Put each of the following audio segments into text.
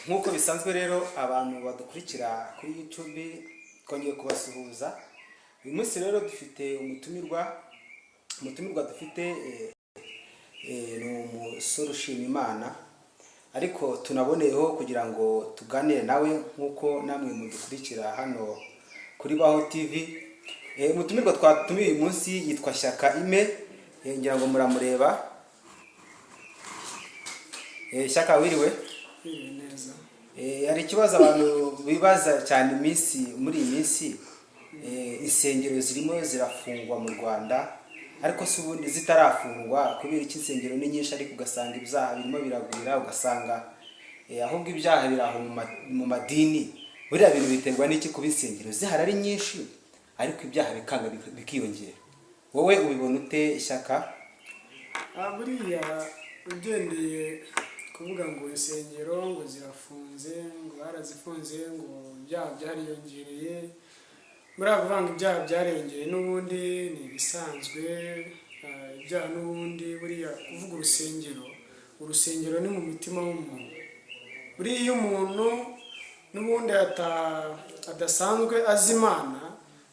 nk'uko bisanzwe rero abantu badukurikira kuri YouTube twongeye kubasuhuza. Uyu munsi rero dufite umutumirwa dufite ni umusore ushima Imana, ariko tunaboneyeho kugira ngo tuganire nawe nk'uko namwe mudukurikira hano kuri Baho TV. Umutumirwa twatumiye uyu munsi yitwa Shyaka Aime, ngira ngo muramureba. Shyaka, wiriwe? Neza. Hari ikibazo abantu bibaza cyane muri iyi minsi, insengero zirimo zirafungwa mu Rwanda, ariko si ubundi zitarafungwa kubera iki insengero ni nyinshi ariko ugasanga ibyaha birimo biragwira, ugasanga ahubwo ibyaha biraho mu madini. Buriya bintu biterwa n'iki kuba insengero zihari ari nyinshi ariko ibyaha bikanga bikiyongera? Wowe ubibona ute Shyaka? Buriya ugendeye kuvuga ngo insengero ngo zirafunze, ngo barazifunze, ngo ibyaha byariyongereye, buriya kuvuga ngo ibyaha byariyongereye n'ubundi ni ibisanzwe. Ibyaha n'ubundi buriya kuvuga urusengero ni mu mutima w'umuntu. Buriya iyo umuntu n'ubundi adasanzwe azi Imana,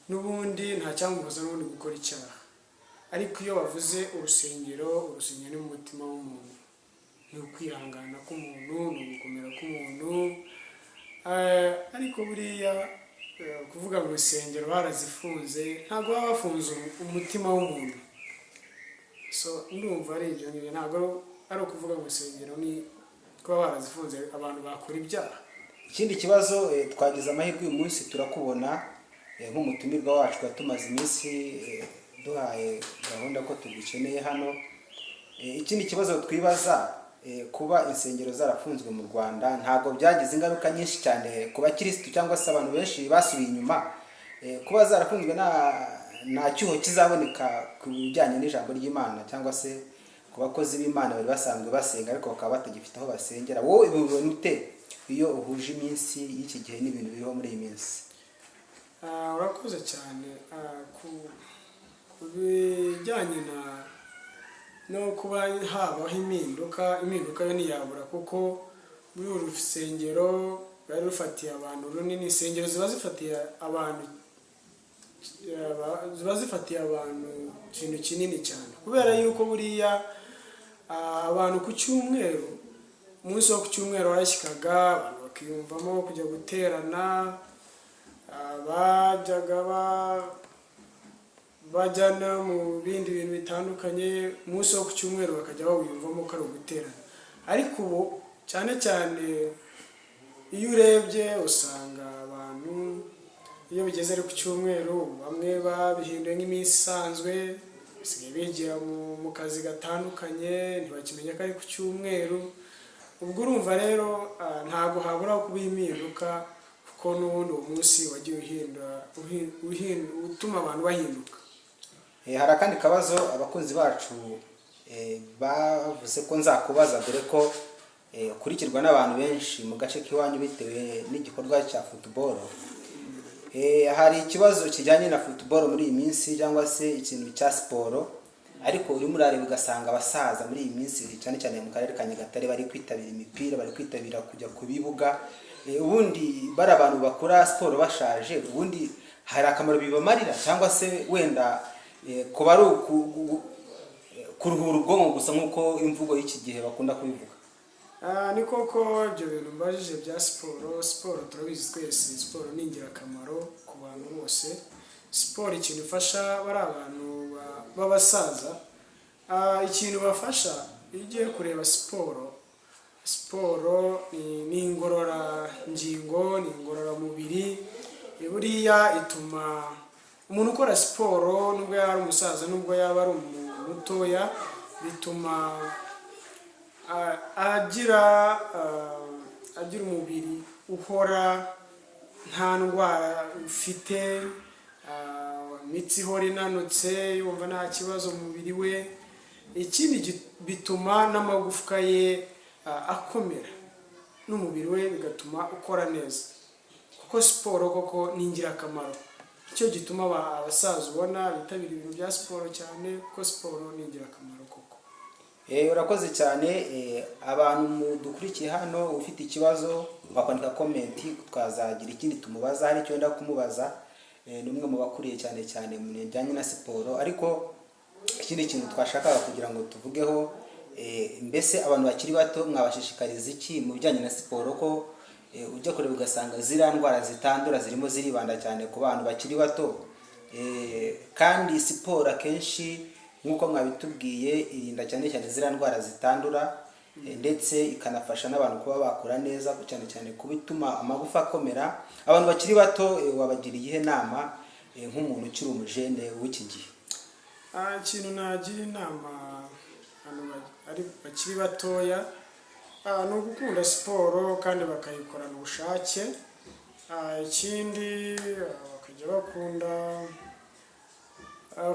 n'ubundi nta cyamubuza n'ubundi gukora icyaha. Ariko iyo bavuze urusengero ni mu mutima w'umuntu, ni ukwihangana k'umuntu, ni ugukomera k'umuntu. Ariko buriya kuvuga ngo insengero barazifunze, ntabwo baba bafunze umutima w'umuntu. Ndumva ari ibyo ngibyo, ntabwo ari ukuvuga ngo insengero ni kuba barazifunze abantu bakora ibyaha. Ikindi kibazo, twagize amahirwe uyu munsi turakubona nk'umutumirwa wacu, tumaze iminsi duhaye gahunda ko tugukeneye hano. Ikindi kibazo twibaza, kuba insengero zarafunzwe mu Rwanda ntabwo byagize ingaruka nyinshi cyane ku bakirisitu cyangwa se abantu benshi basubiye inyuma? Kuba zarafunzwe nta cyuho kizaboneka ku bijyanye n'ijambo ry'Imana cyangwa se ku bakozi b'Imana bari basanzwe basenga ariko bakaba batagifite aho basengera? Wowe ubibona ute iyo uhuje iminsi y'iki gihe n'ibintu biriho muri iyi minsi? Urakoze cyane. Ku bijyanye no kuba habaho impinduka yo ntiyabura, kuko muri uru rusengero bari rufatiye abantu runini. Insengero ziba zifatiye abantu ikintu kinini cyane, kubera yuko buriya abantu ku cyumweru, umunsi wo ku cyumweru warashyikaga abantu bakiyumvamo kujya guterana, bajyaga bajyana mu bindi bintu bitandukanye. Umunsi wo ku cyumweru bakajya bawiyumvamo ko ari uguterana. Ariko ubu cyane cyane iyo urebye usanga abantu iyo bigeze ari ku cyumweru, bamwe babihinduye nk'iminsi isanzwe, basigaye bigira mu kazi gatandukanye, ntibakimenya ko ari ku cyumweru. Ubwo urumva rero ntabwo habura kuba impinduka, kuko n'ubundi uwo munsi wagiye utuma abantu bahinduka. Hari akandi kabazo abakunzi bacu bavuze ko nzakubaza, dore ko ukurikirwa n'abantu benshi mu gace k'iwanyu bitewe n'igikorwa cya football. Hari ikibazo kijyanye na football muri iyi minsi cyangwa se ikintu cya siporo, ariko urimo urareba ugasanga abasaza muri iyi minsi cyane cyane mu karere ka Nyagatare bari kwitabira imipira, bari kwitabira kujya ku bibuga. Ubundi bari abantu bakora siporo bashaje, ubundi hari akamaro bibamarira cyangwa se wenda kuba ari kuruhura ubwonko gusa nk'uko imvugo y'iki gihe bakunda kubivuga? Ni koko ibyo bintu mbajije bya siporo turabizi twese, siporo ni ingirakamaro ku bantu bose. Siporo ikintu ifasha bari abantu b'abasaza, ikintu bafasha iyo ugiye kureba siporo ni ingororangingo, ni ingororamubiri. Buriya ituma umuntu ukora siporo, nubwo yaba ari umusaza nubwo yaba ari mutoya, bituma agira umubiri uhora nta ndwara ufite, imitsi ihora inanutse, yumva nta kibazo mu mubiri we. Ikindi bituma n'amagufwa ye akomera, n'umubiri we bigatuma ukora neza, kuko siporo koko ni ingirakamaro. Icyo gituma abasaza ubona bitabira ibintu bya siporo cyane, kuko siporo ni ingirakamaro koko. Urakoze cyane. Abantu mudukurikiye hano ufite ikibazo wakwandika comment, twazagira ikindi tumubaza, hari icyo wenda kumubaza. Ni umwe mu bakuriye cyane cyane mu bijyanye na siporo, ariko ikindi kintu twashakaga kugira ngo tuvugeho, mbese abantu bakiri bato mwabashishikariza iki mu bijyanye na siporo, ko ujya kureba ugasanga ziriya ndwara zitandura zirimo ziribanda cyane ku bantu bakiri bato, kandi siporo akenshi nk'uko mwabitubwiye irinda cyane cyane ziriya ndwara zitandura, ndetse ikanafasha n'abantu kuba bakura neza, cyane cyane kuba ituma amagufa akomera. Abantu bakiri bato wabagira iyihe nama nk'umuntu ukiri umujene w'iki gihe? Ikintu nagira inama abantu bakiri batoya ni ugukunda siporo kandi bakayikorana ubushake. Ikindi bakajya bakunda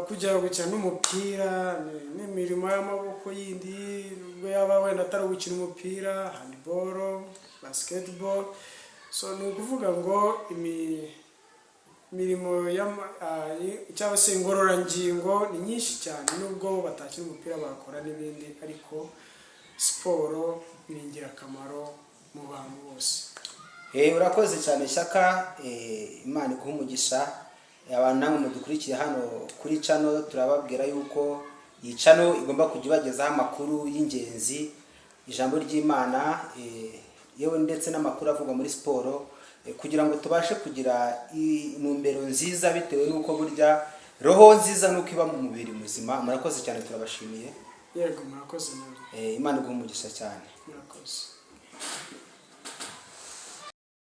kujya gukina n'umupira n'imirimo y'amaboko yindi, nubwo yaba wenda atari gukina umupira, handball, basketball. So ni ukuvuga ngo imirimo cyangwa se ingororangingo ni nyinshi cyane, nubwo batakina umupira bakora n'ibindi, ariko siporo ni ingirakamaro mu bantu bose. Urakoze cyane Shyaka, Imana iguhe umugisha. Abantu namwe mudukurikiye hano kuri channel, turababwira yuko iyi channel igomba kujya ibagezaho amakuru y'ingenzi, ijambo ry'Imana, yewe ndetse n'amakuru avugwa muri siporo, kugira ngo tubashe kugira intumbero nziza, bitewe n'uko burya roho nziza nuko iba mu mubiri muzima. Murakoze cyane, turabashimiye. Yego, murakoze nawe. Imana iguhe umugisha cyane. Murakoze.